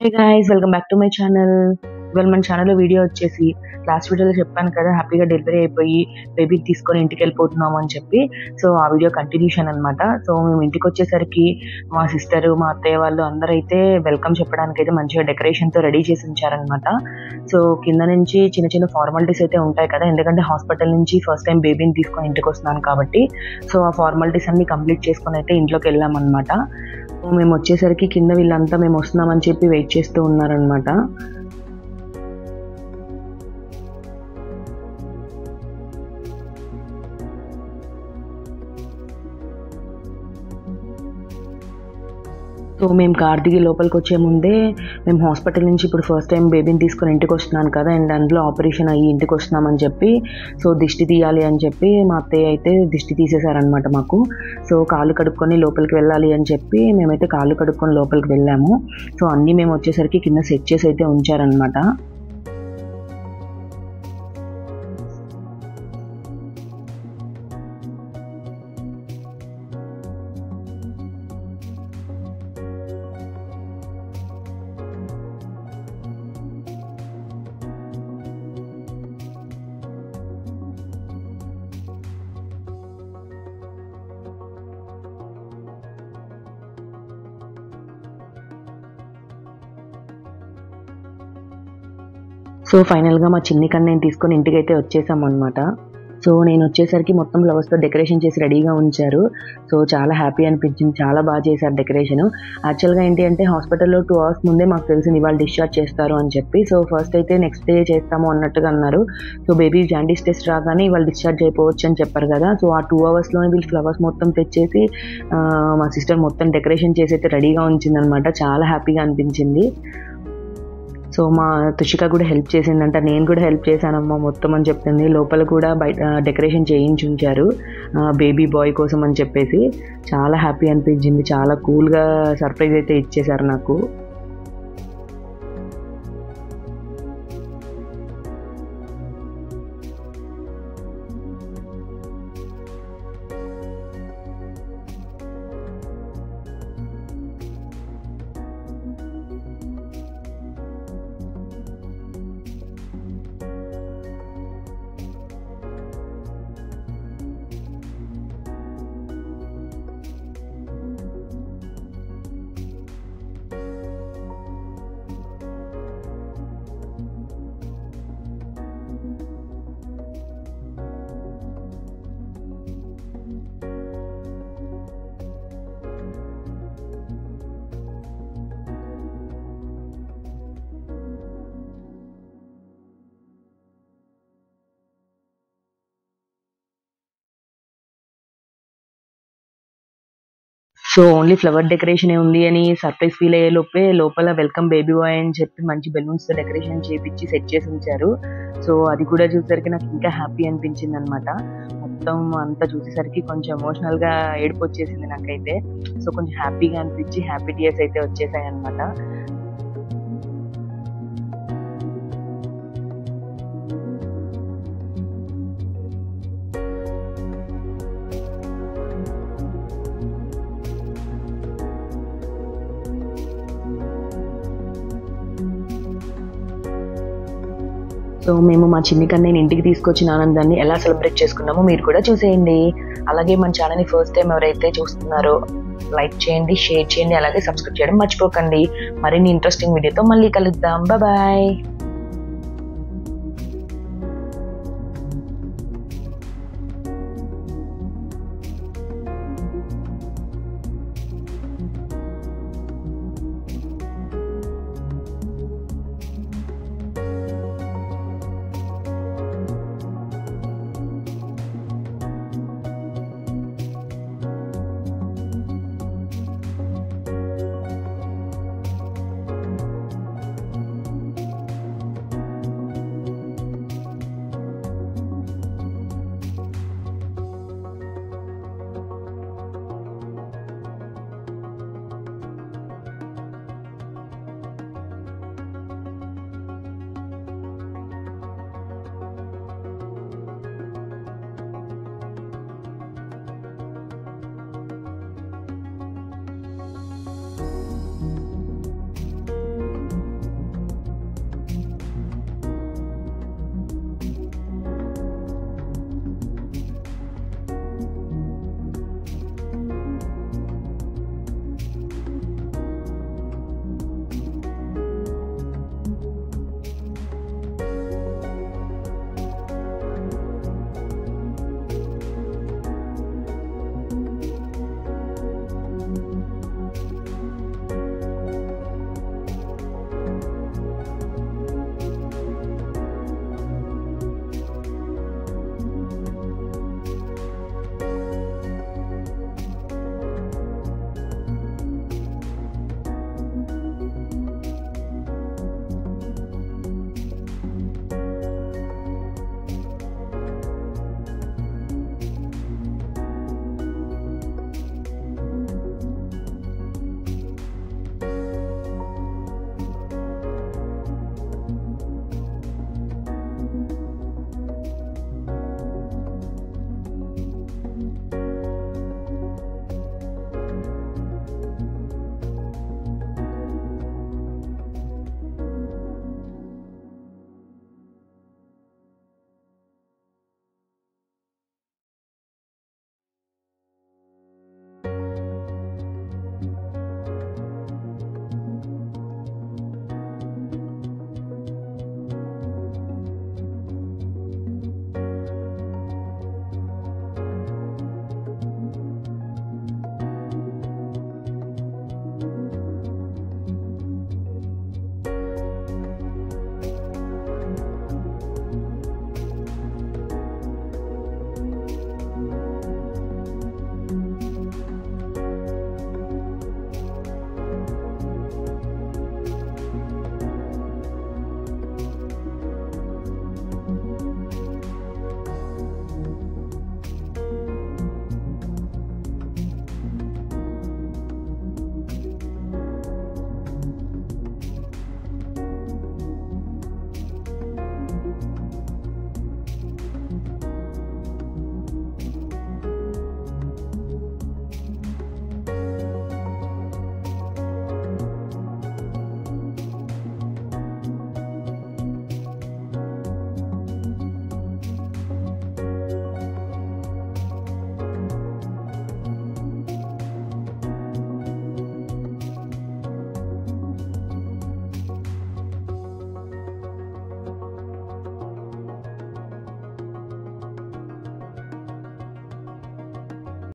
Hey guys, welcome back to my channel. ఇవాళ మన ఛానల్లో వీడియో వచ్చేసి లాస్ట్ వీడియోలో చెప్పాను కదా, హ్యాపీగా డెలివరీ అయిపోయి బేబీకి తీసుకొని ఇంటికి వెళ్ళిపోతున్నాము అని చెప్పి. సో ఆ వీడియో కంటిన్యూషన్ అనమాట. సో మేము ఇంటికి వచ్చేసరికి మా సిస్టర్, మా అత్తయ్య వాళ్ళు అందరూ అయితే వెల్కమ్ చెప్పడానికి అయితే మంచిగా డెకరేషన్తో రెడీ చేసి ఉంచారనమాట. సో కింద నుంచి చిన్న చిన్న ఫార్మాలిటీస్ అయితే ఉంటాయి కదా, ఎందుకంటే హాస్పిటల్ నుంచి ఫస్ట్ టైం బేబీని తీసుకొని ఇంటికి వస్తున్నాను కాబట్టి. సో ఆ ఫార్మాలిటీస్ అన్ని కంప్లీట్ చేసుకొని అయితే ఇంట్లోకి వెళ్ళామన్నమాట. మేము వచ్చేసరికి కింద వీళ్ళంతా మేము వస్తున్నామని చెప్పి వెయిట్ చేస్తూ ఉన్నారనమాట. సో మేము కార్ దిగి లోపలికి వచ్చే ముందే మేము హాస్పిటల్ నుంచి ఇప్పుడు ఫస్ట్ టైం బేబీని తీసుకొని ఇంటికి వస్తున్నాను కదా, అండ్ అందులో ఆపరేషన్ అయ్యి ఇంటికి వస్తున్నామని చెప్పి సో దిష్టి తీయాలి అని చెప్పి మా అత్తయ్య అయితే దిష్టి తీసేశారనమాట మాకు. సో కాళ్ళు కడుక్కొని లోపలికి వెళ్ళాలి అని చెప్పి మేమైతే కాళ్ళు కడుక్కొని లోపలికి వెళ్ళాము. సో అన్నీ మేము వచ్చేసరికి కింద సెట్ చేసి అయితే ఉంచారనమాట. సో ఫైనల్గా మా చిన్ని కన్నయ్యని తీసుకొని ఇంటికి అయితే వచ్చేసాం అనమాట. సో నేను వచ్చేసరికి మొత్తం ఫ్లవర్స్తో డెకరేషన్ చేసి రెడీగా ఉంచారు. సో చాలా హ్యాపీ అనిపించింది, చాలా బాగా చేశారు డెకరేషన్. యాక్చువల్గా ఏంటి అంటే హాస్పిటల్లో 2 hours ముందే మాకు తెలిసింది వాళ్ళు డిశ్చార్జ్ చేస్తారు అని చెప్పి. సో ఫస్ట్ అయితే నెక్స్ట్ డే చేస్తాము అన్నట్టుగా అన్నారు. సో బేబీ జాండీస్ టెస్ట్ రాగానే వాళ్ళు డిశ్చార్జ్ అయిపోవచ్చు అని చెప్పారు కదా. సో ఆ 2 hours వీళ్ళు ఫ్లవర్స్ మొత్తం తెచ్చేసి మా సిస్టర్ మొత్తం డెకరేషన్ చేసి అయితే రెడీగా ఉంచిందనమాట. చాలా హ్యాపీగా అనిపించింది. సో మా తుషిక కూడా హెల్ప్ చేసిందంట, నేను కూడా హెల్ప్ చేశానమ్మా మొత్తం అని చెప్పింది. లోపల కూడా బయట డెకరేషన్ చేయించుంచారు బేబీ బాయ్ కోసం అని చెప్పేసి. చాలా హ్యాపీ అనిపించింది, చాలా కూల్గా సర్ప్రైజ్ అయితే ఇచ్చేశారు నాకు. సో ఓన్లీ ఫ్లవర్ డెకరేషన్ ఉంది అని సర్ప్రైజ్ ఫీల్ అయ్యే లోపే లోపల వెల్కమ్ బేబీ బాయ్ అని చెప్పి మంచి బెలూన్స్తో డెకరేషన్ చేపించి సెట్ చేసి ఉంచారు. సో అది కూడా చూసేసరికి నాకు ఇంకా హ్యాపీ అనిపించింది అనమాట. మొత్తం అంతా చూసేసరికి కొంచెం ఎమోషనల్గా ఏడుపు వచ్చేసింది నాకైతే. సో కొంచెం హ్యాపీగా అనిపించి హ్యాపీ టీయర్స్ అయితే వచ్చేసాయి అనమాట. సో మేము మా చిన్ని కన్నయ్యని ఇంటికి తీసుకొచ్చిన ఆనందాన్ని ఎలా సెలబ్రేట్ చేసుకున్నామో మీరు కూడా చూసేయండి. అలాగే మన ఛానల్ని ఫస్ట్ టైం ఎవరైతే చూస్తున్నారో లైక్ చేయండి, షేర్ చేయండి, అలాగే సబ్స్క్రైబ్ చేయడం మర్చిపోకండి. మరిన్ని ఇంట్రెస్టింగ్ వీడియోతో మళ్ళీ కలుద్దాం. బాయ్.